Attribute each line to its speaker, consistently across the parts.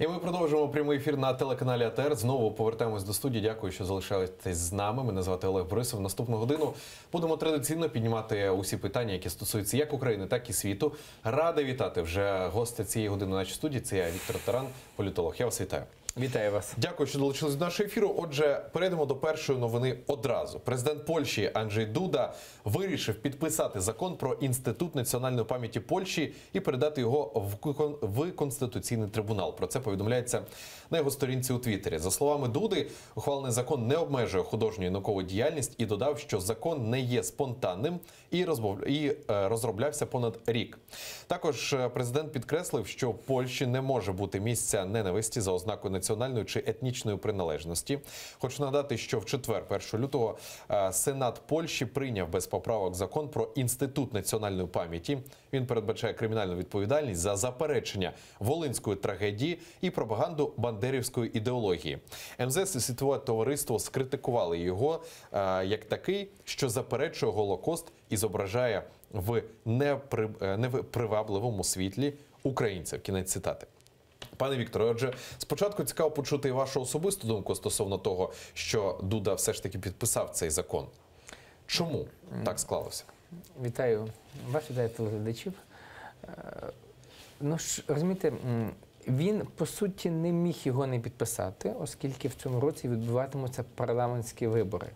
Speaker 1: І ми продовжуємо прямий ефір на телеканалі АТR. Знову повертаємось до студії. Дякую, що залишаєтесь з нами. Мене звати Олег Борисов. Наступну годину будемо традиційно піднімати усі питання, які стосуються як України, так і світу. Радий вітати вже гостя цієї години в нашій студії. Це я, Віктор Таран, політолог. Я вас вітаю.
Speaker 2: Вітаю вас.
Speaker 1: Дякую, що долучились до нашого ефіру. Отже, перейдемо до першої новини одразу. Президент Польщі Анджей Дуда вирішив підписати закон про Інститут національної пам'яті Польщі і передати його в Конституційний трибунал. Про це повідомляється на його сторінці у Твіттері. За словами Дуди, ухвалений закон не обмежує художню і наукову діяльність і додав, що закон не є спонтанним і розроблявся понад рік. Також президент підкреслив, що в Польщі не може бути місця ненависті за ознакою національної чи етнічної приналежності. Хочу нагадати, що в четвер, 1 лютого, Сенат Польщі прийняв без поправок закон про Інститут національної пам'яті. Він передбачає кримінальну відповідальність за заперечення волинської трагедії і пропаганду бандерівської ідеології. МЗС і Світове товариство скритикували його як такий, що заперечує Голокост і зображає в непривабливому світлі українців. Кінець цитати. Пане Вікторе, отже, спочатку цікаво почути і вашу особисту думку стосовно того, що Дуда все ж таки підписав цей закон. Чому так склалося?
Speaker 2: Вітаю вас, вітаю телеглядачів. Ну ж, розумієте, він, по суті, не міг його не підписати, оскільки в цьому році відбуватимуться парламентські вибори.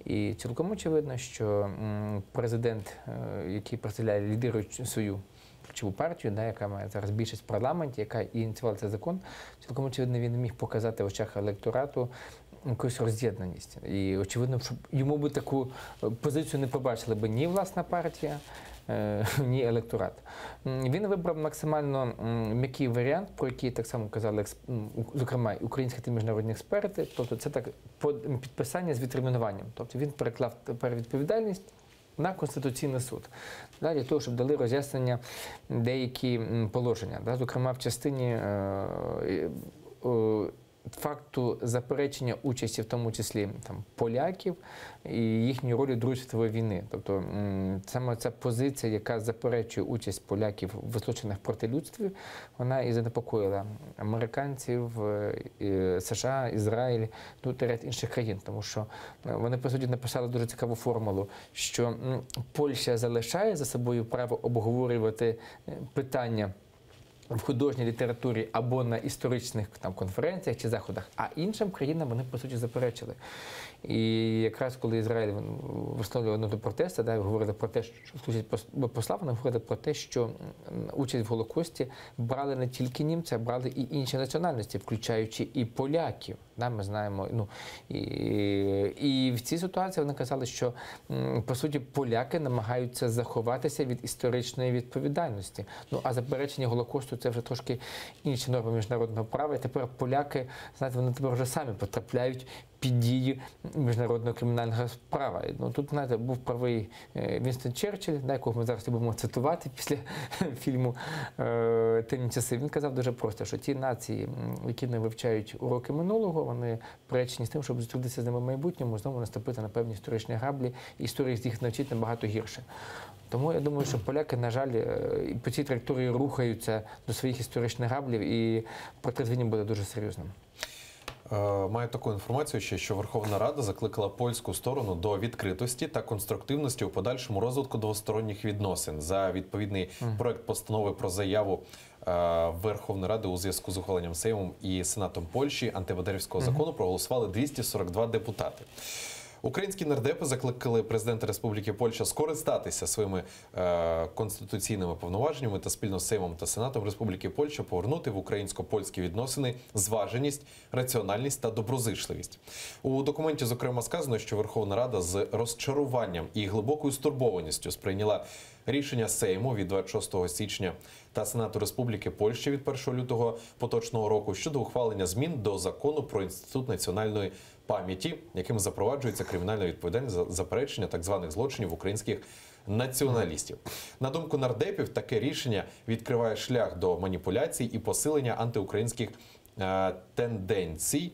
Speaker 2: І цілком очевидно, що президент, який представляє, лідирує свою ключову партію, яка має зараз більшість в парламенті, яка ініціювала цей закон, цілком очевидно, він не міг показати в очах електорату якусь роз'єднаність. І очевидно, що йому би таку позицію не побачили би ні власна партія, ні електорат. Він вибрав максимально м'який варіант, про який так само казали, зокрема, українські та міжнародні експерти. Тобто це так підписання з відтермінуванням. Тобто він переклав тепер відповідальність на Конституційний суд, для того, щоб дали роз'яснення деякі положення. Зокрема, в частині факту заперечення участі, в тому числі поляків, і їхньої ролі Другої світової війни. Тобто саме ця позиція, яка заперечує участь поляків в злочинах проти людства, вона і занепокоїла американців, США, Ізраїль, та ряд інших країн. Тому що вони, по суті, написали дуже цікаву формулу, що Польща залишає за собою право обговорювати питання в художній літературі або на історичних конференціях чи заходах, а іншим країнам вони, по суті, заперечили. І якраз коли Ізраїль висловлював протести, говорили про те, що служить посла, вони говорили про те, що участь в Голокості брали не тільки німці, а брали і інші національності, включаючи і поляків. Ми знаємо, і в цій ситуації вони казали, що, по суті, поляки намагаються заховатися від історичної відповідальності. А заперечення Голокосту – це вже трошки інші норми міжнародного права. І тепер поляки, знаєте, вони тепер вже самі потрапляють під дію міжнародного кримінального права. Тут, знаєте, був правий Вінстон Черчилль, якого ми зараз будемо цитувати після фільму «Темні часи». Він казав дуже просто, що ті нації, які не вивчають уроки минулого, вони приречені з тим, щоб зустрітися з ними в майбутньому, знову наступити на певні історичні граблі, і історія їх навчить набагато гірше. Тому я думаю, що поляки, на жаль, по цій траєкторії рухаються до своїх історичних граблів, і протизвіння буде дуже серйозним.
Speaker 1: Маю таку інформацію ще, що Верховна Рада закликала польську сторону до відкритості та конструктивності у подальшому розвитку двосторонніх відносин. За відповідний проект постанови про заяву Верховної Ради у зв'язку з ухваленням Сеймом і Сенатом Польщі антибандерівського закону проголосували 242 депутати. Українські нардепи закликали президента Республіки Польща скористатися своїми конституційними повноваженнями та спільно з Сеймом та Сенатом Республіки Польща повернути в українсько-польські відносини зваженість, раціональність та доброзичливість. У документі, зокрема, сказано, що Верховна Рада з розчаруванням і глибокою стурбованістю сприйняла рішення Сейму від 26 січня та Сенату Республіки Польща від 1 лютого поточного року щодо ухвалення змін до закону про Інститут національної пам'яті, яким запроваджується кримінальна відповідальність за заперечення так званих злочинів українських націоналістів. На думку нардепів, таке рішення відкриває шлях до маніпуляцій і посилення антиукраїнських тенденцій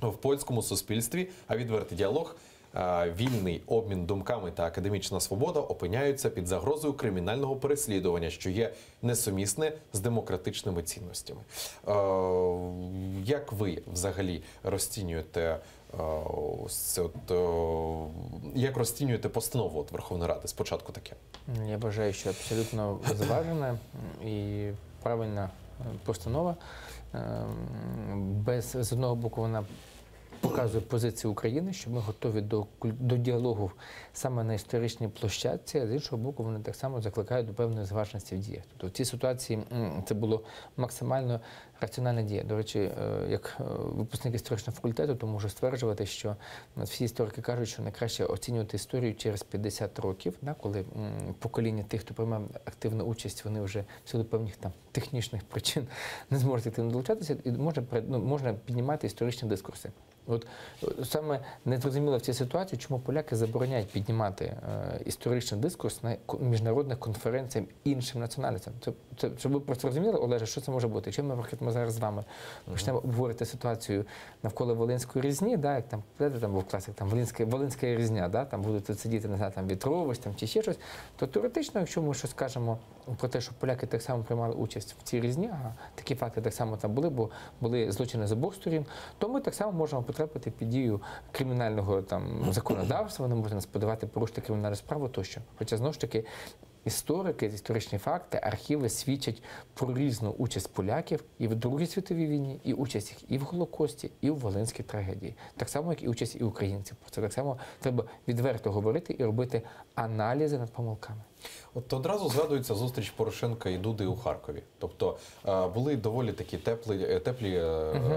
Speaker 1: в польському суспільстві, а відвертий діалог вільний обмін думками та академічна свобода опиняються під загрозою кримінального переслідування, що є несумісне з демократичними цінностями. Як ви взагалі розцінюєте як розцінюєте постанову Верховної Ради? Спочатку таке.
Speaker 2: Я вважаю, що абсолютно зважена і правильна постанова. З одного боку, вона показує позицію України, що ми готові до діалогу саме на історичній площадці, а з іншого боку, вони так само закликають до певної зважності в діях. Тобто в цій ситуації це було максимально раціональна дія. До речі, як випускник історичного факультету, то можу стверджувати, що всі історики кажуть, що найкраще оцінювати історію через 50 років, коли покоління тих, хто приймав активну участь, вони вже в силу певних там технічних причин не зможуть активно долучатися, і можна піднімати історичні дискурси. От саме незрозуміло в цій ситуації, чому поляки забороняють піднімати історичний дискурс на міжнародних конференціях іншим національностям. Щоб ви просто розуміли, Олеже, що це може бути? Якщо ми зараз з вами почнемо обговорити ситуацію навколо Волинської різні, як там був класик, там Волинська різня, там будуть сидіти, не знаю, там Вітрович, там чи ще щось, то теоретично, якщо ми щось скажемо про те, що поляки так само приймали участь в цій різні, а такі факти так само там були, бо були злочини з обох сторін, то ми так само можемо потрапити під дію кримінального законодавства, вони можуть нас подавати, порушити кримінальну справу тощо. Хоча, знову ж таки, історики, історичні факти, архіви свідчать про різну участь поляків і в Другій світовій війні, і участь їх і в Голокості, і в Волинській трагедії. Так само, як і участь і українців. Про це так само треба відверто говорити і робити аналізи над помилками.
Speaker 1: От одразу згадується зустріч Порошенка і Дуди у Харкові. Тобто були доволі такі теплі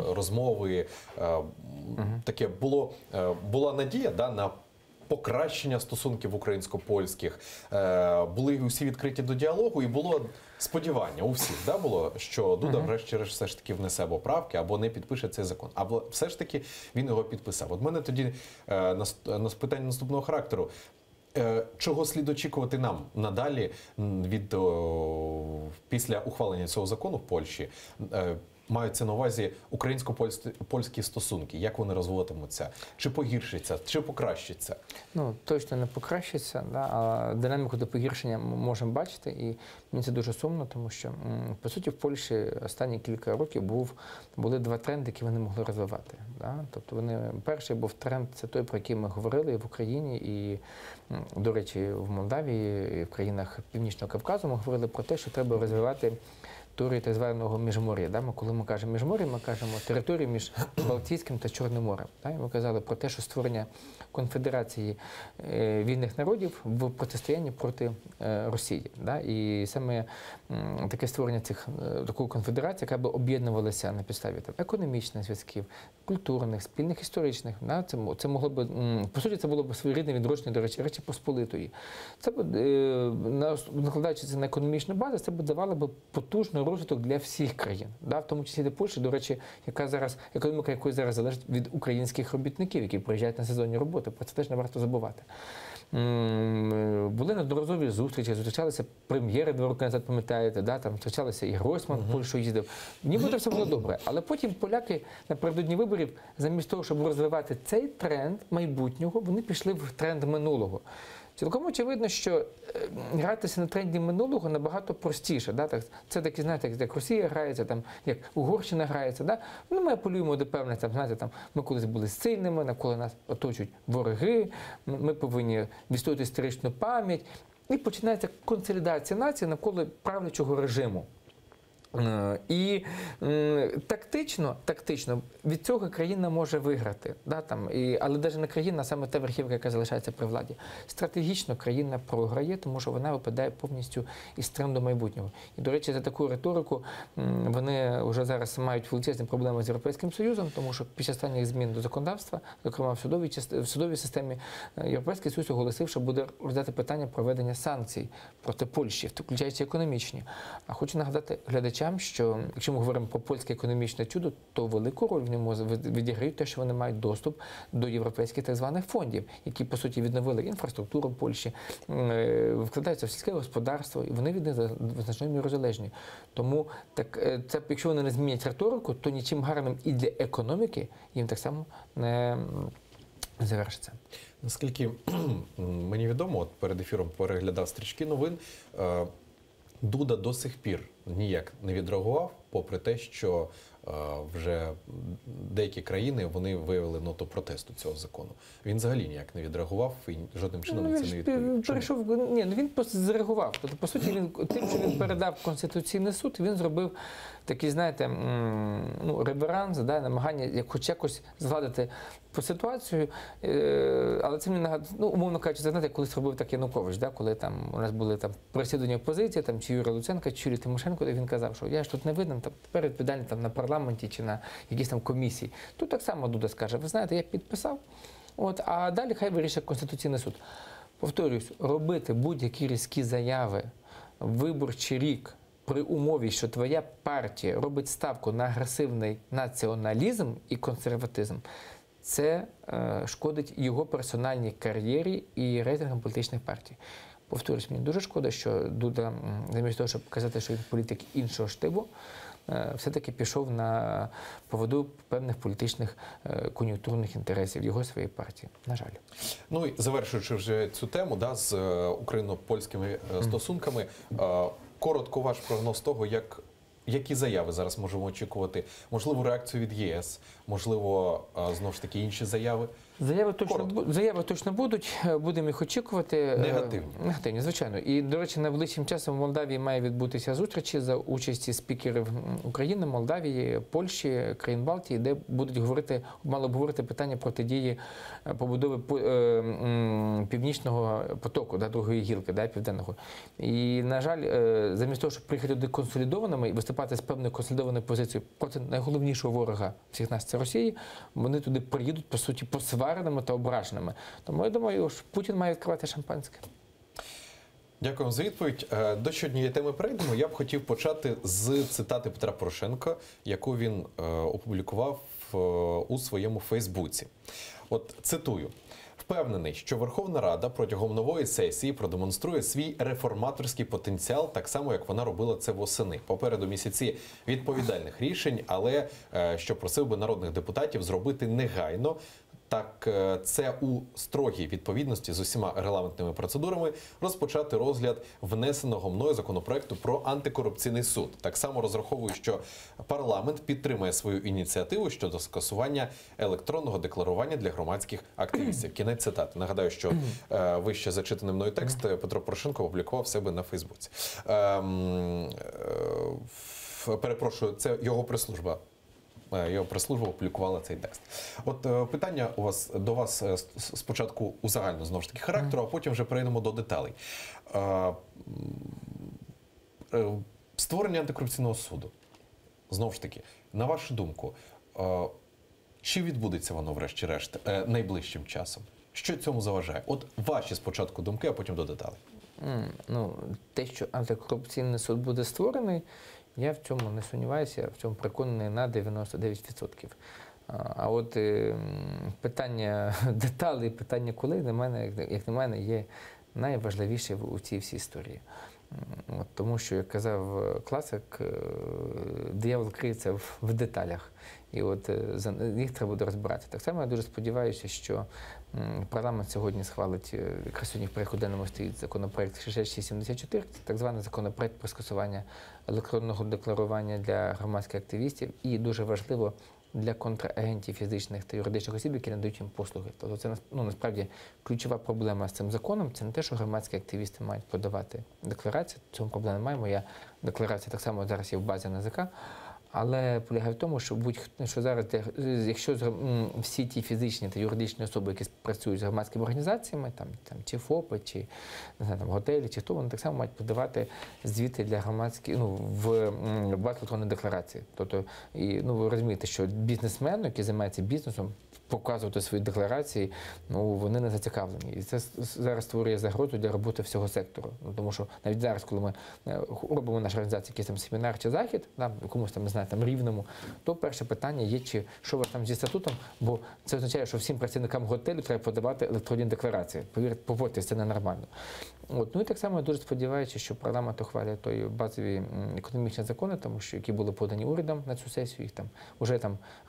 Speaker 1: розмови. Таке була надія на покращення стосунків українсько-польських. Були усі відкриті до діалогу, і було сподівання у всіх, було, що Дуда врешті-решт все ж таки внесе поправки або не підпише цей закон. Або все ж таки він його підписав. От мене тоді на питання наступного характеру. Чого слід очікувати нам надалі після ухвалення цього закону в Польщі? Маються на увазі українсько-польські стосунки. Як вони розвиватимуться? Чи погіршиться, чи покращиться?
Speaker 2: Точно не покращиться, а динаміку до погіршення ми можемо бачити. І мені це дуже сумно, тому що, по суті, в Польщі останні кілька років були два тренди, які вони могли розвивати. Тобто перший був тренд, це той, про який ми говорили і в Україні, і, до речі, в Молдавії, і в країнах Північного Кавказу ми говорили про те, що треба розвивати теорію так званого міжмор'я. Коли ми кажемо міжмор'я, ми кажемо територію між Балтійським та Чорним морем. І ми казали про те, що створення конфедерації вільних народів в протистоянні проти Росії. І саме таке створення такої конфедерації, яка би об'єднувалася на підставі економічних зв'язків, культурних, спільних історичних. Це могло б, по суті, це було б своєрідне відродження, до речі, Речі Посполитої. Це б, накладаючи на економічну базу, це б давало б потужний розвиток для всіх країн, в тому числі для Польщі, до речі, економіка якої зараз залежить від українських робітників, які приїжджають на сезонні роботи. Про це теж не варто забувати. Були неодноразові зустрічі, зустрічалися прем'єри 2 роки назад, пам'ятаєте, там зустрічалися і Гройсман в Польщу їздив. Нібито все було добре. Але потім поляки напередодні виборів, замість того, щоб розвивати цей тренд майбутнього, вони пішли в тренд минулого. Цілком очевидно, що гратися на тренді минулого набагато простіше. Це такі, знаєте, як Росія грається, як Угорщина грається. Ми апелюємо до певних, ми колись були сильними, навколо нас оточують вороги, ми повинні відстояти історичну пам'ять. І починається консолідація нації навколо правлячого режиму. І тактично від цього країна може виграти. Але навіть не країна, а саме та верхівка, яка залишається при владі. Стратегічно країна програє, тому що вона випадає повністю із тренду майбутнього. І, до речі, за таку риторику вони вже зараз мають величезні проблеми з Європейським Союзом, тому що під час останніх змін до законодавства, зокрема в судовій системі, Європейський Союз оголосив, що буде розглядати питання проведення санкцій проти Польщі, включаючи економічні. А хочу нагадати глядачам, що якщо ми говоримо про польське економічне чудо, то велику роль в ньому відіграють те, що вони мають доступ до європейських так званих фондів, які, по суті, відновили інфраструктуру Польщі, вкладаються в сільське господарство, і вони від них в значною мірою залежні. Тому, якщо вони не змінять риторику, то нічим гарним і для економіки їм так само завершиться.
Speaker 1: Наскільки мені відомо, от перед ефіром переглядав стрічки новин, Дуда до сих пір ніяк не відреагував, попри те, що вже деякі країни вони виявили ноту протесту цього закону. Він взагалі ніяк не відреагував і жодним чином на це не відповів.
Speaker 2: Він просто зреагував. Тобто, по суті, тим, що він передав Конституційний суд, він зробив такий, знаєте, реверанс, намагання хоч якось згладити по ситуацію. Але це мені нагадує, умовно кажучи, знаєте, колись робив так Янукович, коли там у нас були переслідування опозиції, чи Юрія Луценка, чи Юрія Тимошенко, і він казав, що я ж тут не видно, тепер відповідальний на парламенті чи на якісь там комісії. Тут так само Дуда скаже, ви знаєте, я підписав, а далі хай вирішить Конституційний суд. Повторюсь, робити будь-які різкі заяви в виборчий рік при умові, що твоя партія робить ставку на агресивний націоналізм і консерватизм, це шкодить його персональній кар'єрі і рейтингам політичних партій. Повторюсь, мені дуже шкода, що Дуда, замість того, щоб показати, що він політик іншого штибу, все-таки пішов на поводу певних політичних кон'юнктурних інтересів його своєї партії. На жаль.
Speaker 1: Ну і завершуючи вже цю тему з україно-польськими стосунками, коротко ваш прогноз того, які заяви зараз можемо очікувати? Можливо, реакцію від ЄС, можливо, знову ж таки інші заяви?
Speaker 2: Заяви точно будуть, будемо їх очікувати. Негативні, звичайно. І, до речі, найближчим часом в Молдавії має відбутися зустрічі за участі спікерів України, Молдавії, Польщі, країн Балтії, де мали обговорити питання протидії побудови північного потоку, другої гілки, південного. І, на жаль, замість того, щоб приїхати туди консолідованими і виступати з певною консолідованою позицією проти найголовнішого ворога всіх нас, це Росії, вони туди приїдуть, по суті, посвареними та ображеними. Тому я думаю, що Путін має відкривати шампанське.
Speaker 1: Дякую за відповідь. До ще однієї теми перейдемо. Я б хотів почати з цитати Петра Порошенка, яку він опублікував у своєму Фейсбуці. От цитую. Впевнений, що Верховна Рада протягом нової сесії продемонструє свій реформаторський потенціал, так само, як вона робила це восени. Попереду місяці відповідальних рішень, але що просив би народних депутатів зробити негайно. Так, це у строгій відповідності з усіма регламентними процедурами розпочати розгляд внесеного мною законопроекту про антикорупційний суд. Так само розраховую, що парламент підтримає свою ініціативу щодо скасування електронного декларування для громадських активістів. Кінець цитати. Нагадаю, що вище зачитаний мною текст Петро Порошенко опублікував в себе на Фейсбуці. Перепрошую, це його прес-служба. Його прес-служба опублікувала цей текст. От питання до вас спочатку узагально, знову ж таки, характеру, а потім вже перейдемо до деталей. Створення антикорупційного суду, знову ж таки, на вашу думку, чи відбудеться воно врешті-решт найближчим часом? Що цьому заважає? От ваші спочатку думки, а потім до деталей.
Speaker 2: Те, що антикорупційний суд буде створений, я в цьому не сумніваюся, я в цьому переконаний на 99%. А от питання деталей, питання коли, як на мене, є найважливіше у цій всій історії. Тому що, як казав класик, диявол криється в деталях. І от за їх треба буде розбирати. Так само я дуже сподіваюся, що парламент сьогодні схвалить, якраз сьогодні в порядку денному стоїть законопроект 6674, це так званий законопроект про скасування електронного декларування для громадських активістів. І дуже важливо для контрагентів фізичних та юридичних осіб, які надають їм послуги. Тобто це насправді ключова проблема з цим законом. Це не те, що громадські активісти мають подавати декларації. Цьому проблеми немає. Моя декларація так само зараз є в базі НАЗК. Але полягає в тому, що що зараз, якщо всі ті фізичні та юридичні особи, які працюють з громадськими організаціями, чи ФОПи, чи готелі, чи хто, вони так само мають подавати звіти для громадських, в базу електронної декларації. Тобто, ви розумієте, що бізнесмен, який займається бізнесом, показувати свої декларації, вони не зацікавлені. І це зараз створює загрозу для роботи всього сектору. Тому що навіть зараз, коли ми робимо наша організація якийсь семінар чи захід, комусь не знаю, Рівному, то перше питання є, що у вас там зі статутом, бо це означає, що всім працівникам готелю треба подавати електронні декларації. Повірте, погодьтесь, це ненормально. І так само я дуже сподіваюся, що парламент ухвалює той базові економічні закони, тому що які були подані урядом на цю сесію, їх вже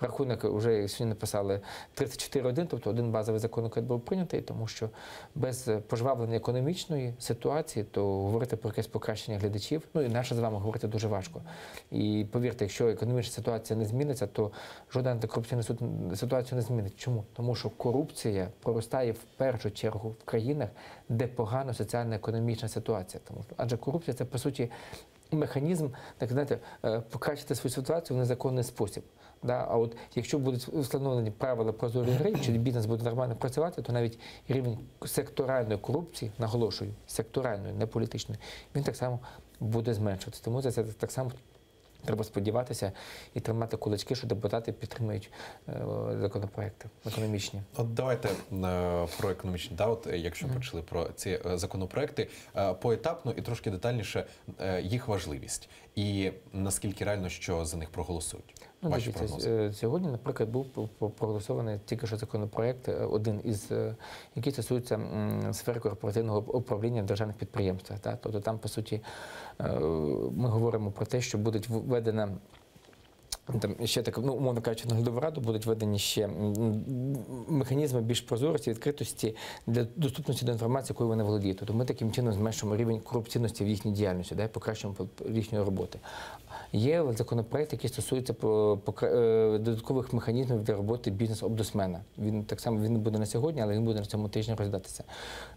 Speaker 2: рахунок, вже сьогодні написали 34.1, тобто один базовий закон, який був прийнятий, тому що без пожвавлення економічної ситуації, то говорити про якесь покращення глядачів, ну і наше з вами говорити дуже важко. І повірте, якщо економічна ситуація не зміниться, то жоден антикорупційний суд ситуацію не змінить. Чому? Тому що корупція проростає в першу чергу в країнах, де погана соціально-економічна ситуація. Адже корупція – це, по суті, механізм, так знаєте, покращити свою ситуацію в незаконний спосіб. Да? А от якщо будуть встановлені правила прозорої гри, чи бізнес буде нормально працювати, то навіть рівень секторальної корупції, наголошую, секторальної, не політичної, він так само буде зменшуватися. Тому за це так само треба сподіватися і тримати кулачки, що депутати підтримують законопроекти економічні.
Speaker 1: От давайте про економічні, да, от якщо почали про ці законопроекти, поетапно і трошки детальніше їх важливість і наскільки реально, що за них проголосують.
Speaker 2: Ну,
Speaker 1: Ваші
Speaker 2: дивіться,
Speaker 1: прогнози.
Speaker 2: сьогодні, наприклад, був проголосований тільки що законопроект, один із, який стосується сфери корпоративного управління в державних підприємствах. Так? Тобто там, по суті, ми говоримо про те, що буде введена там ще так, ну, умовно кажучи, наглядову раду будуть введені ще механізми більш прозорості, відкритості для доступності до інформації, якою вони володіють. Тобто ми таким чином зменшуємо рівень корупційності в їхній діяльності, да, і покращуємо їхньої роботи. Є законопроект, який стосується додаткових механізмів для роботи бізнес-омбудсмена. Він так само він не буде на сьогодні, але він буде на цьому тижні розглядатися.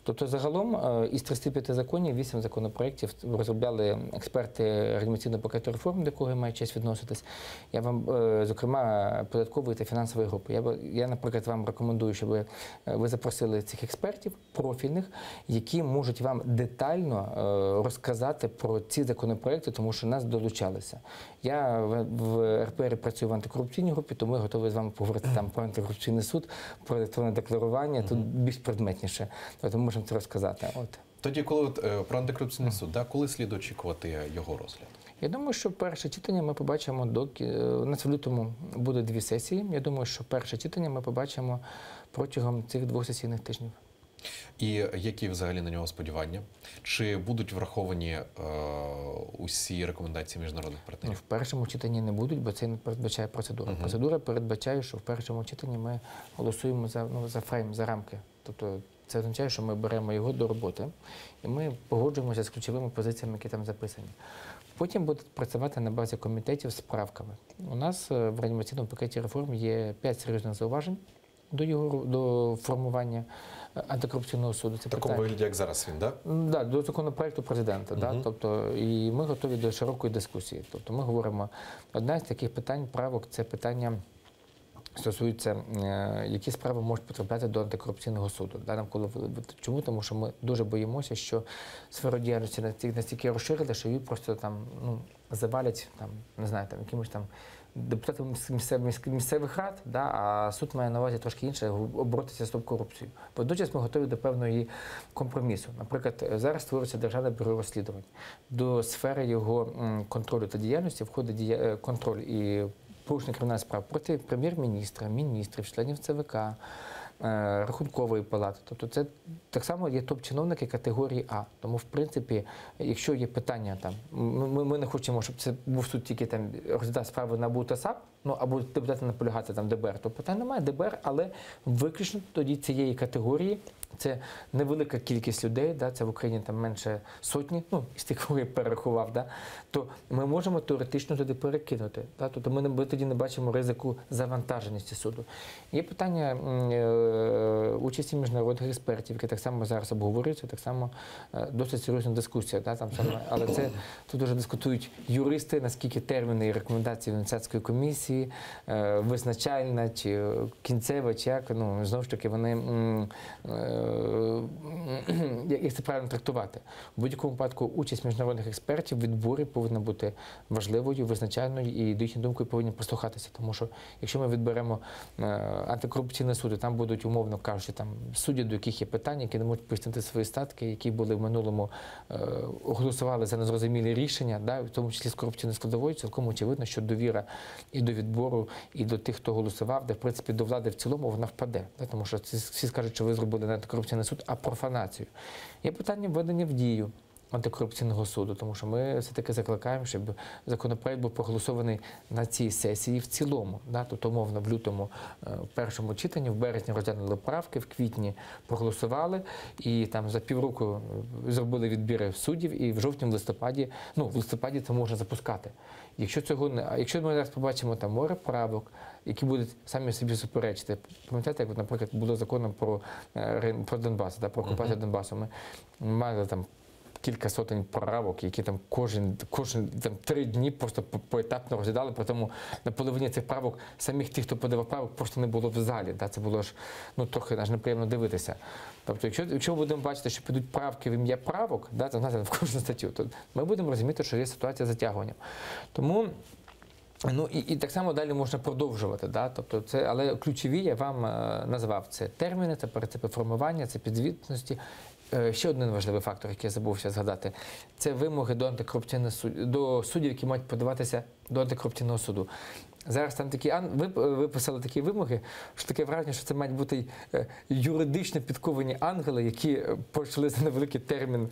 Speaker 2: Тобто загалом із 35 законів 8 законопроєктів розробляли експерти реанімаційного пакету реформ, до якого я маю честь відноситись. Я вам, зокрема, податкової та фінансової групи. Я, наприклад, вам рекомендую, щоб ви запросили цих експертів профільних, які можуть вам детально розказати про ці законопроекти, тому що нас долучалися. Я в РПР працюю в антикорупційній групі, тому я готовий з вами поговорити там про антикорупційний суд, про електронне декларування, тут більш предметніше, тому можемо це розказати. От.
Speaker 1: Тоді, коли про антикорупційний суд, да, коли слід очікувати його розгляд?
Speaker 2: Я думаю, що перше читання ми побачимо у нас в лютому буде 2 сесії. Я думаю, що перше читання ми побачимо протягом цих 2 сесійних тижнів.
Speaker 1: І які взагалі на нього сподівання? Чи будуть враховані усі рекомендації міжнародних партнерів?
Speaker 2: В першому читанні не будуть, бо це не передбачає процедура. Процедура передбачає, що в першому читанні ми голосуємо за фрейм, за рамки. Тобто це означає, що ми беремо його до роботи і ми погоджуємося з ключовими позиціями, які там записані. Потім будуть працювати на базі комітетів з правками. У нас в реанімаційному пакеті реформ є 5 серйозних зауважень до формування антикорупційного суду. Це
Speaker 1: в такому вигляді, як зараз він, так?
Speaker 2: Да? Так, до законопроекту президента. Да? Тобто, і ми готові до широкої дискусії. Тобто ми говоримо, одна з таких питань, правок, це питання стосується, які справи можуть потрапляти до антикорупційного суду. Да, навколо, чому? Тому що ми дуже боїмося, що сферу діяльності настільки розширили, що її просто там, завалять, там, не знаю, там, якимось там депутатами місцевих рад, да, а суд має на увазі трошки інше, боротися з топ-корупцією. Водночас ми готові до певного компромісу. Наприклад, зараз створюється Державне бюро розслідувань. До сфери його контролю та діяльності входить контроль і порушення кримінальних справ проти прем'єр-міністра, міністрів, членів ЦВК, Рахункової палати. Тобто це так само є топ-чиновники категорії А. Тому, в принципі, якщо є питання, там, ми не хочемо, щоб це був суд тільки там розглядав справи НАБУ та САП, або депутати наполягати там ДБР, то питань немає ДБР, але виключно тоді цієї категорії. Це невелика кількість людей, да, це в Україні там менше сотні, з тих, кого я перерахував, да, то ми можемо теоретично туди перекинути. Да, тобто ми тоді не бачимо ризику завантаженості суду. Є питання участі міжнародних експертів, які так само зараз обговорюються, так само досить серйозна дискусія. Да, там саме, але тут вже дискутують юристи, наскільки терміни і рекомендації Венеціанської комісії, визначальна чи кінцева, чи як, знову ж таки, вони як це правильно трактувати. У будь-якому випадку участь міжнародних експертів в відборі повинна бути важливою, визначальною і, до їхньої думки, повинні послухатися. Тому що, якщо ми відберемо антикорупційні суди, там будуть, умовно кажучи, там судді, до яких є питання, які не можуть пояснити свої статки, які були в минулому голосували за незрозумілі рішення, да, в тому числі з корупційною складовою, цілком очевидно, що довіра і до відбору, і до тих, хто голосував, де, в принципі, до влади в цілому вона впаде. Да, тому що всі скажуть, що ви зробили не антикорупційний суд, а профанацію. Є питання введення в дію антикорупційного суду, тому що ми все-таки закликаємо, щоб законопроект був проголосований на цій сесії в цілому. Да? Тобто, умовно, в лютому в першому читанні, в березні розглянули правки, в квітні проголосували, і там за півроку зробили відбіри суддів, і в жовтні, в листопаді це можна запускати. Якщо ми зараз побачимо там море правок, які будуть самі собі суперечити. Пам'ятаєте, як, наприклад, було законом про Донбас, про окупацію Донбасу. Ми мали там кілька сотень правок, які там кожен там 3 дні просто поетапно розглядали, при тому на половині цих правок самих тих, хто подавав правок, просто не було в залі. Да? Це було ж трохи аж неприємно дивитися. Тобто, якщо ми будемо бачити, що підуть правки в ім'я правок, да, то знаєте, в кожну статтю, то ми будемо розуміти, що є ситуація з затягуванням. Тому і так само далі можна продовжувати. Да? Тобто але ключові я вам назвав. Це терміни, це принципи формування, це підзвітності. Ще один важливий фактор, який я забувся згадати, це вимоги до суддів, які мають подаватися до антикорупційного суду. Зараз там виписали такі вимоги, що таке враження, що це мають бути юридично підковані ангели, які пройшли за невеликий термін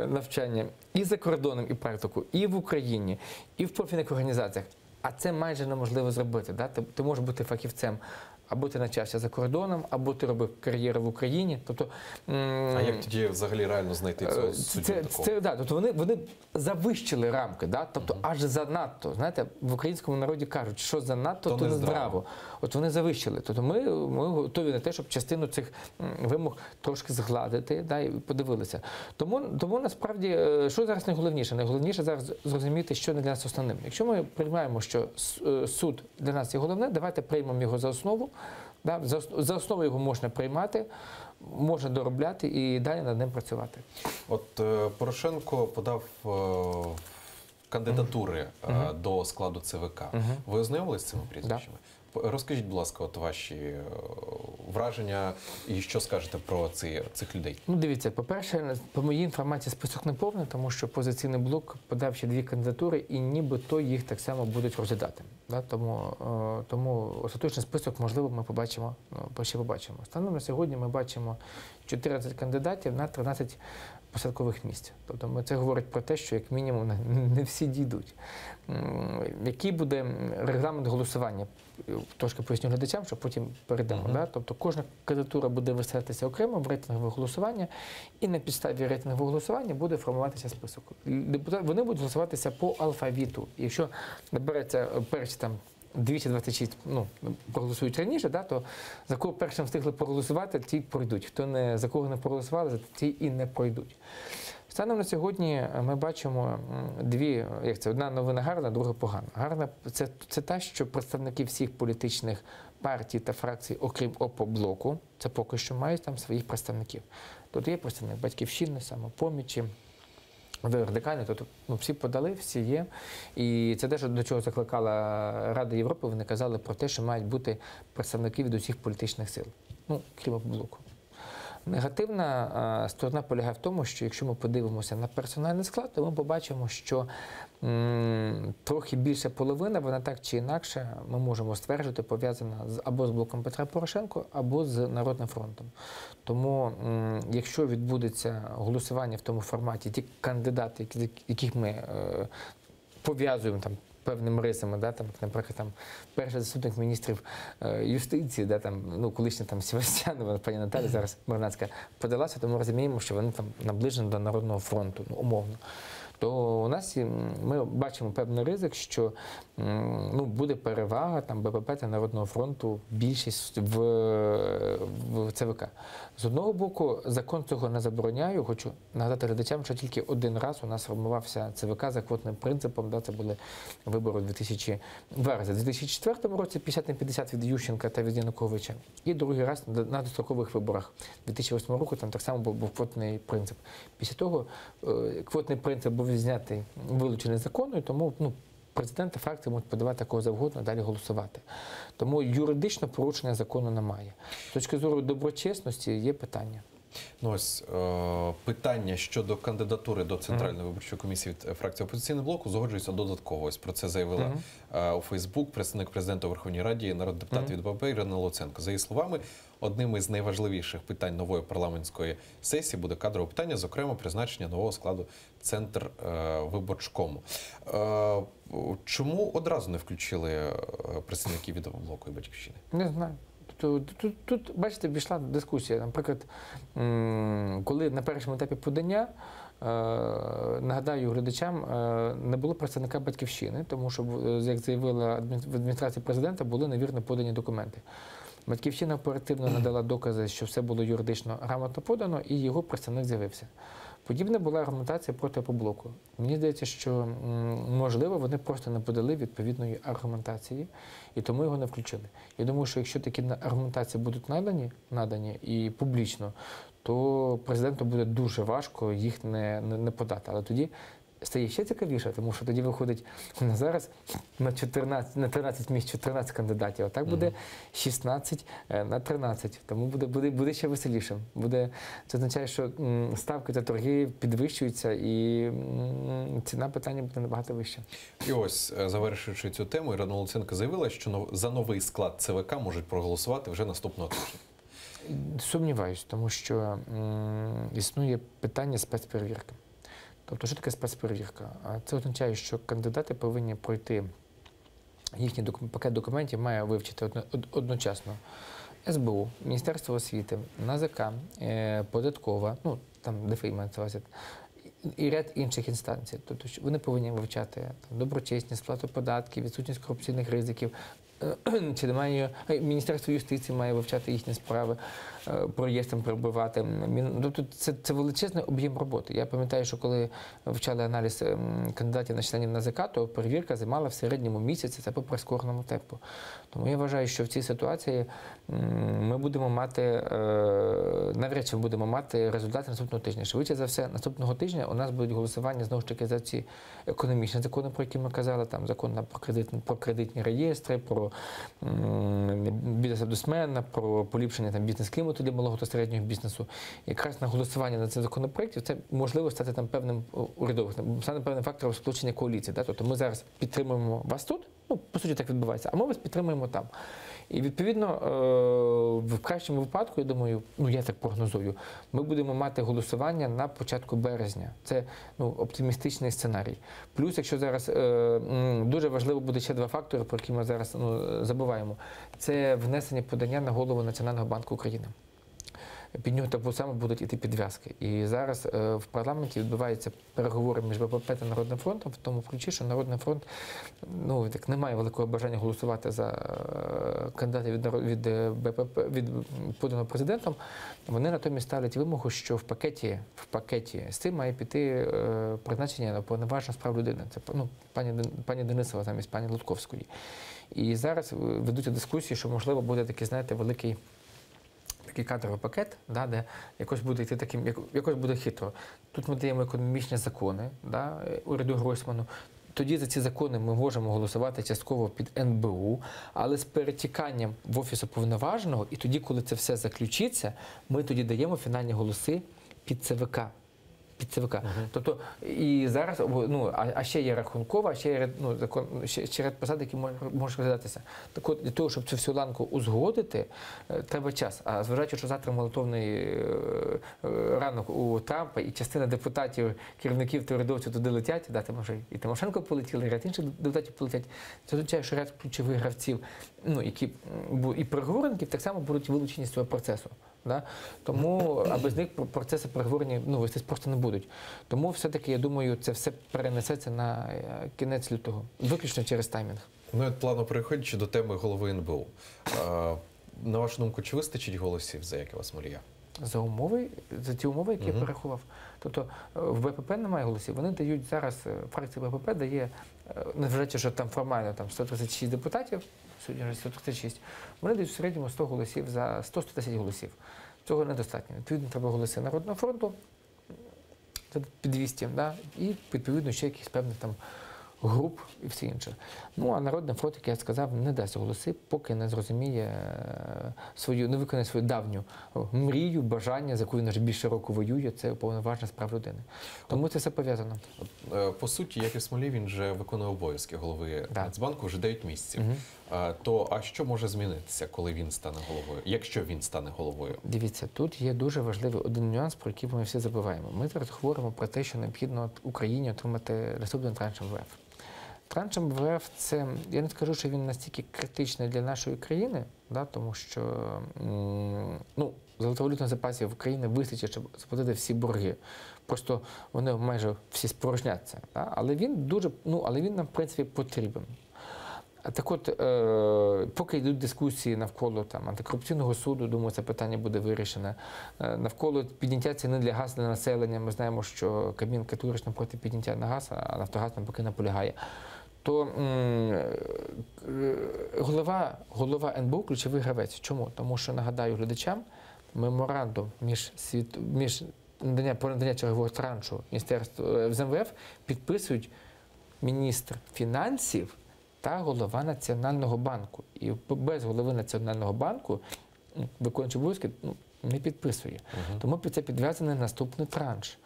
Speaker 2: навчання і за кордоном, і практику, і в Україні, і в профільних організаціях. А це майже неможливо зробити. Да? Ти можеш бути фахівцем, або ти навчався за кордоном, або ти робив кар'єру в Україні. Тобто,
Speaker 1: а як тоді взагалі реально знайти цього суддю такого?
Speaker 2: Тобто вони завищили рамки, да? Тобто аж занадто. Знаєте, в українському народі кажуть, що занадто, то не здраво. От вони завищили. Тобто ми готові на те, щоб частину цих вимог трошки згладити, да, і подивилися. Тому насправді, що зараз найголовніше? Найголовніше зараз зрозуміти, що не для нас основним. Якщо ми приймаємо, що суд для нас є головне, давайте приймемо його за основу. Да? За основу його можна приймати, можна доробляти і далі над ним працювати.
Speaker 1: От Порошенко подав кандидатури до складу ЦВК. Ви ознайомились з цими прізвищами? Розкажіть, будь ласка, от ваші враження і що скажете про цих людей?
Speaker 2: Дивіться, по-перше, по моїй інформації список не повний, тому що «Опозиційний блок» подав ще 2 кандидатури і нібито їх так само будуть розглядати. Да? Тому остаточний список, можливо, ми побачимо. Станом на сьогодні ми бачимо 14 кандидатів на 13 посадкових місць. Тобто це говорить про те, що як мінімум не всі дійдуть. Який буде регламент голосування? Трошки поясню глядачам, щоб потім перейдемо. Да? Тобто кожна кандидатура буде виставлятися окремо в рейтингове голосування, і на підставі рейтингового голосування буде формуватися список. Вони будуть голосуватися по алфавіту. Якщо набереться перші там 226 проголосують раніше, да, то за кого першим встигли проголосувати, ті пройдуть. Хто за кого не проголосували, ті і не пройдуть. Станом на сьогодні ми бачимо одна новина гарна, друга погана. Гарна – це те, що представники всіх політичних партій та фракцій, окрім ОПО-блоку, це поки що мають там своїх представників. Тут є представник «Батьківщини», «Самопомічі», радикальні, тобто всі подали, всі є. І це те, до чого закликала Рада Європи, вони казали про те, що мають бути представники від усіх політичних сил, крім блоку. Негативна сторона полягає в тому, що якщо ми подивимося на персональний склад, то ми побачимо, що трохи більше половина, вона так чи інакше, ми можемо стверджувати, пов'язана або з блоком Петра Порошенка, або з Народним фронтом. Тому, якщо відбудеться голосування в тому форматі, ті кандидати, яких ми пов'язуємо там певними рисами, да, там, наприклад, перший заступник міністрів юстиції, да, колишня Севастьянова, пані Наталя, зараз Мирнацька, подалася, то ми розуміємо, що вони там наближені до Народного фронту, умовно. То у нас ми бачимо певний ризик, що буде перевага БПП та Народного фронту, більшість в ЦВК. З одного боку, закон цього не забороняє. Хочу нагадати глядачам, що тільки один раз у нас формувався ЦВК за квотним принципом. Да, це були вибори у 2004 році, 50 на 50 від Ющенка та від Януковича. І другий раз на дострокових виборах 2008 року там так само був квотний принцип. Після того квотний принцип був знятий, вилучений законом, тому президенти фракції можуть подавати кого завгодно, далі голосувати. Тому юридично порушення закону немає. З точки зору доброчесності є питання.
Speaker 1: Ну, ось питання щодо кандидатури до Центральної виборчої комісії від фракції «Опозиційний блок» узгоджується додатково. Ось про це заявила у Фейсбук представник президента у Верховній Раді, народний депутат від БПП Ірина Луценко. За її словами, одним із найважливіших питань нової парламентської сесії буде кадрове питання, зокрема призначення нового складу Центрвиборчкому. Чому одразу не включили представників від блоку і «Батьківщини»?
Speaker 2: Не знаю. Тут, бачите, пішла дискусія. Наприклад, коли на першому етапі подання, нагадаю глядачам, не було представника «Батьківщини», тому що, як заявила в адміністрації президента, були невірно подані документи. «Батьківщина» оперативно надала докази, що все було юридично грамотно подано, і його представник з'явився. Подібна була аргументація проти «Опоблоку». Мені здається, що, можливо, вони просто не подали відповідної аргументації, і тому його не включили. Я думаю, що якщо такі аргументації будуть надані і публічно, то президенту буде дуже важко їх не подати. Але тоді стає ще цікавіше, тому що тоді виходить на зараз на 13 місць 14 кандидатів, а так буде 16 на 13. Тому буде ще веселіше. Це означає, що ставки та торги підвищуються і ціна питання буде набагато вища.
Speaker 1: І ось, завершуючи цю тему, Ірина Луценко заявила, що за новий склад ЦВК можуть проголосувати вже наступного тижня.
Speaker 2: Сумніваюсь, тому що існує питання спецперевірки. Тобто, що таке спецперевірка? Це означає, що кандидати повинні пройти, їхній пакет документів має вивчити одночасно СБУ, Міністерство освіти, НАЗК, Податкова, ну, там ДФІ мається на увазі, і ряд інших інстанцій. Тобто, вони повинні вивчати доброчесність, сплату податків, відсутність корупційних ризиків, чи немає, Міністерство юстиції має вивчати їхні справи, по реєстрам перебувати. Тобто це величезний об'єм роботи. Я пам'ятаю, що коли вивчали аналіз кандидатів на членів НАЗК, то перевірка займала в середньому місяці, це по прискореному темпу. Тому я вважаю, що в цій ситуації ми будемо мати, навряд чи ми будемо мати результати наступного тижня. Швидше за все, наступного тижня у нас будуть голосування, знову ж таки, за ці економічні закони, про які ми казали, там закон про кредитні реєстри, про бізнес-омбудсмена, про поліпшення бізнес-клімату для малого та середнього бізнесу. Якраз на голосування на цих законопроєктів це можливо стати там певним урядовим, стане певним фактором сполучення коаліції. Да? Тобто ми зараз підтримуємо вас тут, ну, по суті, так відбувається, а ми вас підтримуємо там. І, відповідно, в кращому випадку, я думаю, ну, я так прогнозую, ми будемо мати голосування на початку березня. Це, ну, оптимістичний сценарій. Плюс, якщо зараз дуже важливо буде ще два фактори, про які ми зараз забуваємо. Це внесення подання на голову Національного банку України. Під нього так само будуть іти підв'язки. І зараз в парламенті відбуваються переговори між БПП та Народним фронтом, в тому ключі, що Народний фронт, ну, так, не має великого бажання голосувати за кандидатів від БПП, від поданого президентом. Вони натомість ставлять вимогу, що в пакеті з цим має піти призначення на повноваження справ людини. Це, ну, пані Денисова замість пані Лутковської. І зараз ведуться дискусії, що, можливо, буде такий, знаєте, великий кадровий пакет, да, де якось буде йти таким, якось буде хитро. Тут ми даємо економічні закони, да, уряду Гройсману. Тоді за ці закони ми можемо голосувати частково під НБУ, але з перетіканням в Офіс Уповноваженого, і тоді, коли це все заключиться, ми тоді даємо фінальні голоси під ЦВК. Тобто, і зараз, ну, а ще є рахункова, ще є, ну, закон, ще ряд посад, які можуть розглядатися. Так от, для того, щоб цю всю ланку узгодити, треба час. А зважаючи, що завтра молитовний ранок у Трампа, і частина депутатів, керівників та урядовців туди летять, да, там вже і Тимошенко полетіли, і ряд інших депутатів полетять, це означає, що ряд ключових гравців, ну, які і переговорників так само будуть вилучені з цього процесу. Да? Тому, а без них процеси переговорення, ну, вестись просто не будуть. Тому все-таки, я думаю, це все перенесеться на кінець лютого, виключно через таймінг.
Speaker 1: Ну, от плавно переходячи до теми голови НБУ. На вашу думку, чи вистачить голосів за Якова Смолія?
Speaker 2: За ті умови, які я перерахував. Тобто в БПП немає голосів. Вони дають зараз, фракція БПП дає, незважаючи, що там формально там 136 депутатів, сьогодні вже 136, вони дають в середньому 100 голосів за 100-110 голосів. Цього недостатньо. Відповідно, треба голоси Народного фронту, під 200, да? І відповідно ще якісь певних там груп і все інше. Ну, а Народний фронт, як я сказав, не дасть голоси, поки не зрозуміє не виконає свою давню мрію, бажання, за яку він вже більше року воює, це уповноваженість прав людини. Тому це все пов'язано.
Speaker 1: По суті, Яків Смолій, він вже виконує обов'язки голови Нацбанку вже 9 місяців. А що може змінитися, коли він стане головою, якщо він стане головою?
Speaker 2: Дивіться, тут є дуже важливий один нюанс, про який ми всі забуваємо. Ми зараз говоримо про те, що необхідно Україні отримати наступний транш МВФ. Транш МВФ – це, я не скажу, що він настільки критичний для нашої країни, тому що золотовалютних запасів України вистачить, щоб сплатити всі борги. Просто вони майже всі спорожняться. Але він нам, в принципі, потрібен. Так от, поки йдуть дискусії навколо антикорупційного суду, думаю, це питання буде вирішене. Навколо підняття ціни для газу для населення, ми знаємо, що Кабмін категорично проти підняття на газ, а Нафтогаз нам поки наполягає. То голова НБУ – ключовий гравець. Чому? Тому що, нагадаю глядачам, меморандум про надання чергового траншу з МВФ підписують міністр фінансів та голова Національного банку. І без голови Національного банку виконуючий обов'язки не підписує. Тому під це підв'язаний наступний транш.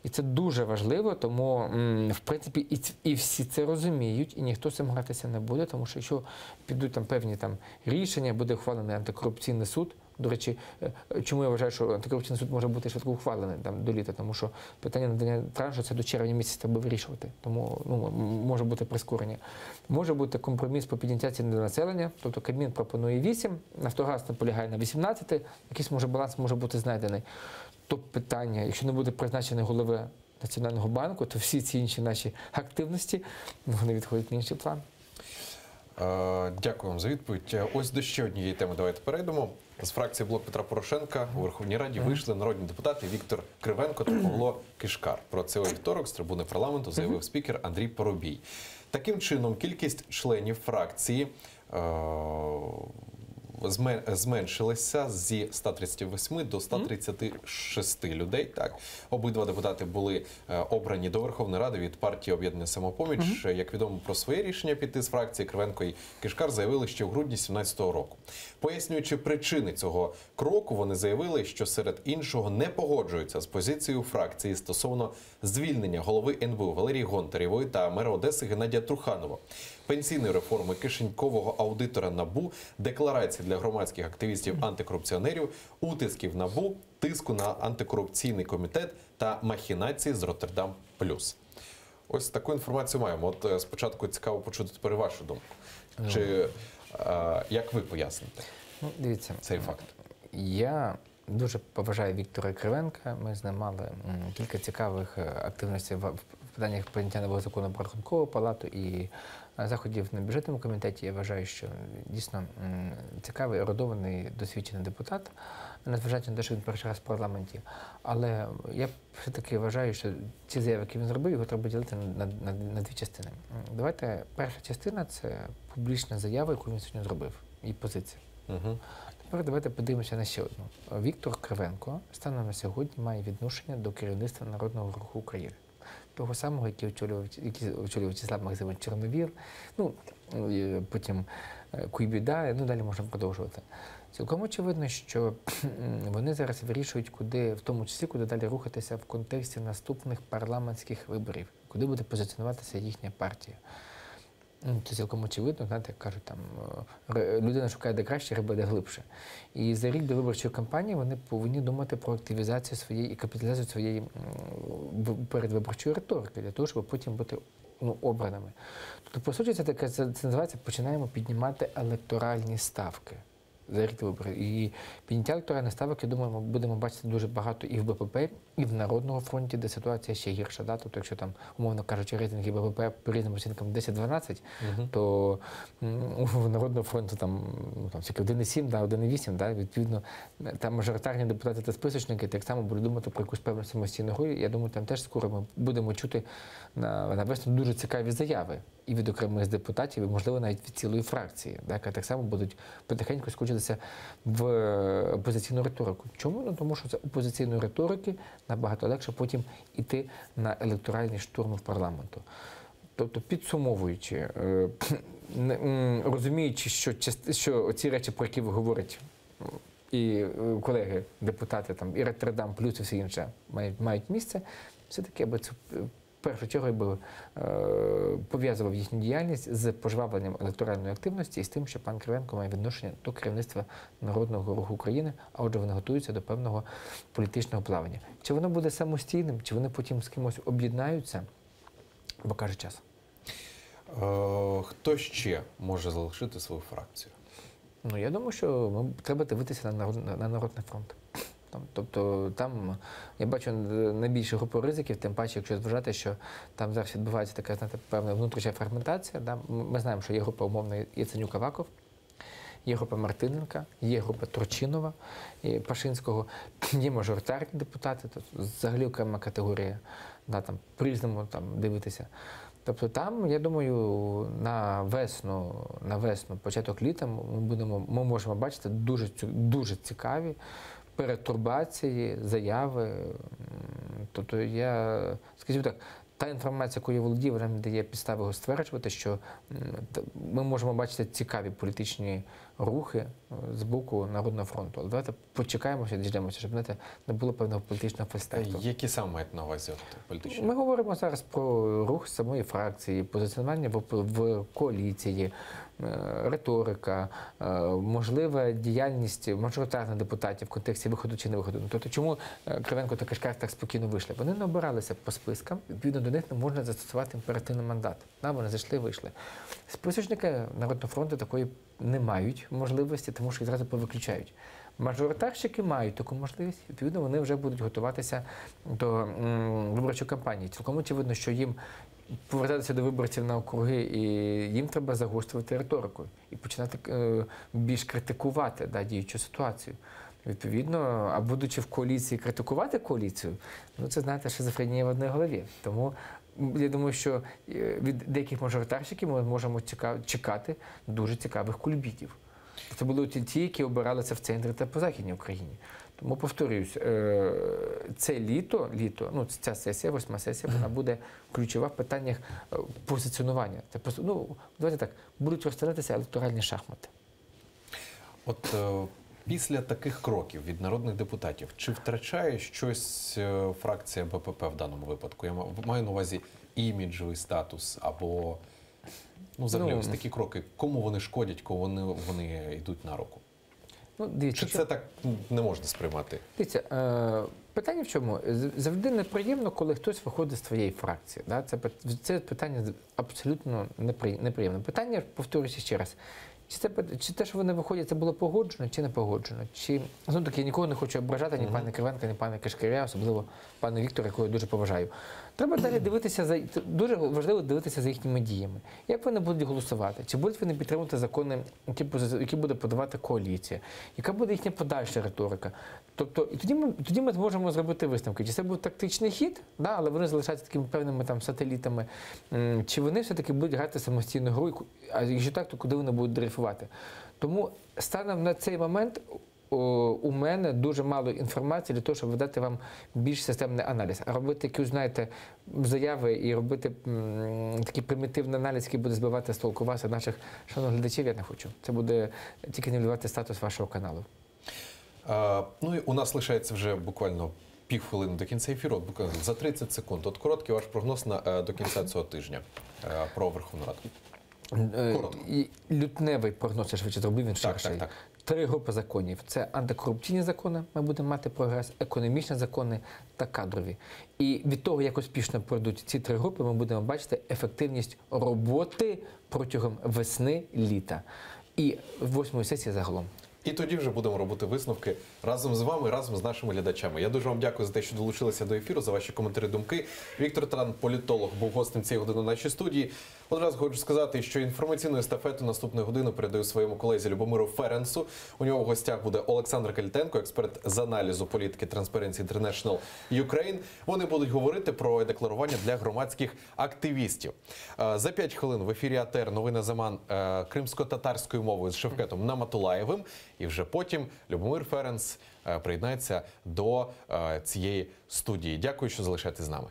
Speaker 2: І це дуже важливо, тому, в принципі, і всі це розуміють, і ніхто з цим гратися не буде, тому що якщо підуть певні рішення, буде ухвалений антикорупційний суд. До речі, чому я вважаю, що антикорупційний суд може бути швидко ухвалений до літа, тому що питання надання траншу це до червня місяця треба вирішувати, тому може бути прискорення. Може бути компроміс по підняття цін для населення, тобто Кабмін пропонує 8, Нафтогаз наполягає на 18, якийсь баланс може бути знайдений. То питання, якщо не буде призначений голови Національного банку, то всі ці інші наші активності, вони відходять на інший план.
Speaker 1: Дякую вам за відповідь. Ось до ще однієї теми давайте перейдемо. З фракції «Блок Петра Порошенка» у Верховній Раді вийшли народні депутати Віктор Кривенко та Павло Кишкар. Про це у вівторок з трибуни парламенту заявив спікер Андрій Парубій. Таким чином, кількість членів фракції зменшилися зі 138 до 136 людей. Так. Обидва депутати були обрані до Верховної Ради від партії «Об'єднання Самопоміч». Як відомо про своє рішення піти з фракції, Кривенко і Кишкар заявили ще в грудні 2017 року. Пояснюючи причини цього кроку, вони заявили, що серед іншого не погоджуються з позицією фракції стосовно звільнення голови НБУ Валерії Гонтаревої та мера Одеси Геннадія Труханова, пенсійної реформи, кишенькового аудитора НАБУ, декларації для громадських активістів-антикорупціонерів, утисків НАБУ, тиску на антикорупційний комітет та махінації з Роттердам Плюс. Ось таку інформацію маємо. От спочатку цікаво почути тепер вашу думку. Чи як ви поясните
Speaker 2: дивіться,
Speaker 1: цей факт?
Speaker 2: Я дуже поважаю Віктора Кривенка. Ми з ним мали кілька цікавих активностей в питаннях прийняття нового закону про Рахункову палату і заходів на бюджетному комітеті. Я вважаю, що дійсно цікавий, ерудований, досвідчений депутат, незважаючи на те, що він перший раз в парламенті. Але я все-таки вважаю, що ці заяви, які він зробив, його треба ділити на дві частини. Давайте, перша частина – це публічна заява, яку він сьогодні зробив, і позиція. Тепер давайте подивимося на ще одну. Віктор Кривенко станом на сьогодні має відношення до керівництва Народного Руху України. Того самого, який очолював В'ячеслав Максимович Чорновіл, потім Куйбіда, далі можна продовжувати. Цілком очевидно, що вони зараз вирішують, в тому числі, куди далі рухатися в контексті наступних парламентських виборів, куди буде позиціонуватися їхня партія. Це цілком очевидно, знаєте, як кажуть, людина шукає де краще, риба де глибше. І за рік до виборчої кампанії вони повинні думати про активізацію своєї і капіталізацію своєї передвиборчої риторики, для того, щоб потім бути обраними. Тобто, по суті, це називається «починаємо піднімати електоральні ставки». За рік до виборів. І підняття електоральних ставок, я думаю, ми будемо бачити дуже багато і в БПП, і в Народному фронті, де ситуація ще гірша. Тобто, якщо там, умовно кажучи, рейтинги БПП по різним оцінкам 10-12, то у Народного фронту там 1,7, 1,8, відповідно, там мажоритарні депутати та списочники так само будуть думати про якусь певну самостійну гру. Я думаю, там теж скоро ми будемо чути навесну дуже цікаві заяви і від окремих депутатів, і, можливо, навіть від цілої фракції, яка так само будуть потихеньку скочитися в опозиційну риторику. Чому? Тому що це опозиційної риторики набагато легше потім йти на електоральні штурми в парламенту. Тобто, підсумовуючи, розуміючи, що ці речі, про які ви говорите, і колеги, депутати, там, і Роттердам, плюс і все інше мають місце, все-таки аби це в першу чергу я би пов'язував їхню діяльність з пожвавленням електоральної активності і з тим, що пан Кривенко має відношення до керівництва Народного Руху України, а отже вони готуються до певного політичного плавання. Чи воно буде самостійним, чи вони потім з кимось об'єднаються, покаже час.
Speaker 1: Хто ще може залишити свою фракцію?
Speaker 2: Ну, я думаю, що треба дивитися на Народний фронт. Тобто там, я бачу найбільшу групу ризиків, тим паче, якщо зважати, що там зараз відбувається така, знаєте, певна внутрішня фрагментація. Да? Ми знаємо, що є група умовно Яценюк-Аваков, є група Мартиненка, є група Турчинова і Пашинського, є мажоритарні депутати, тобто взагалі окрема категорія, да, там по-різному там дивитися. Тобто там, я думаю, на весну, початок літа ми можемо бачити дуже цікаві перетурбації, заяви. Тобто я, скажімо так, та інформація, яку я володію, вона мені дає підстави стверджувати, що ми можемо бачити цікаві політичні рухи з боку Народного фронту. Але давайте почекаємося, діждемося, щоб не було певного політичного фестивалю.
Speaker 1: Які саме мають на увазі політичні?
Speaker 2: Ми говоримо зараз про рух самої фракції, позиціонування в коаліції, риторика, можлива діяльність мажоритарних депутатів в контексті виходу чи не виходу. Тобто, чому Кривенко та Кишкар так спокійно вийшли? Вони не обиралися по спискам, відповідно до них не можна застосувати імперативний мандат. Вони зайшли, вийшли. Списочники Народного фронту такої не мають можливості, тому що їх зразу повиключають. Мажоритарщики мають таку можливість, відповідно, вони вже будуть готуватися до виборчої кампанії. Цілком очевидно, що їм повертатися до виборців на округи, і їм треба загострювати риторику і починати більш критикувати діючу ситуацію. Відповідно, а будучи в коаліції, критикувати коаліцію, це, знаєте, шизофренія в одній голові. Тому я думаю, що від деяких мажоритарщиків ми можемо чекати дуже цікавих кульбітів. Це були ті, які обиралися в центрі та по Західній Україні. Тому, повторююсь, це літо, ця сесія, 8-ма сесія, вона буде ключова в питаннях позиціонування. Це просто, давайте так, будуть розставлятися електоральні шахмати.
Speaker 1: От після таких кроків від народних депутатів, чи втрачає щось фракція БПП в даному випадку? Я маю на увазі іміджовий статус або, взагалі, ось такі кроки. Кому вони шкодять, кому вони йдуть на руку?
Speaker 2: Дивіться,
Speaker 1: чи це так не можна сприймати?
Speaker 2: Дивіться, питання в чому? Завжди неприємно, коли хтось виходить з твоєї фракції. Да? Це питання абсолютно неприємне. Питання, повторюся ще раз, чи те, що вони виходять, це було погоджено, чи не погоджено? Чи, я нікого не хочу ображати, ні пана Кривенка, ні пана Кишкаря, особливо пана Віктора, якого я дуже поважаю. Треба далі дивитися, дуже важливо дивитися за їхніми діями. Як вони будуть голосувати? Чи будуть вони підтримувати закони, які буде подавати коаліція? Яка буде їхня подальша риторика? Тобто, і тоді ми зможемо зробити висновки. Чи це був тактичний хід, але вони залишаються такими певними сателітами, чи вони все-таки будуть грати самостійну гру, а якщо так, то куди вони будуть дрейфувати? Тому станом на цей момент у мене дуже мало інформації для того, щоб видати вам більш системний аналіз. А робити якісь, заяви і робити такий примітивний аналіз, який буде збивати з толку вас і наших шановних глядачів, я не хочу. Це буде тільки нівелювати статус вашого каналу.
Speaker 1: І у нас лишається вже буквально півхвилини до кінця ефіру, буквально за 30 секунд. От короткий ваш прогноз до кінця цього тижня про Верховну Раду. Коротко.
Speaker 2: Лютневий прогноз, я швидше зробив, він ширший.
Speaker 1: Так.
Speaker 2: 3 групи законів. Це антикорупційні закони, ми будемо мати прогрес, економічні закони та кадрові. І від того, як успішно пройдуть ці 3 групи, ми будемо бачити ефективність роботи протягом весни-літа. І 8-ї сесії загалом.
Speaker 1: І тоді вже будемо робити висновки разом з вами, разом з нашими глядачами. Я дуже вам дякую за те, що долучилися до ефіру, за ваші коментарі, думки. Віктор Таран, політолог, був гостем цієї години на нашій студії. Одразу хочу сказати, що інформаційну естафету наступної години передаю своєму колезі Любомиру Ференсу. У нього в гостях буде Олександр Калітенко, експерт з аналізу політики Transparency International Ukraine. Вони будуть говорити про декларування для громадських активістів. За 5 хвилин в ефірі АТР новини Заман кримсько-татарською мовою з Шевкетом Наматулаєвим. І вже потім Любомир Ференс приєднається до цієї студії. Дякую, що залишаєтесь з нами.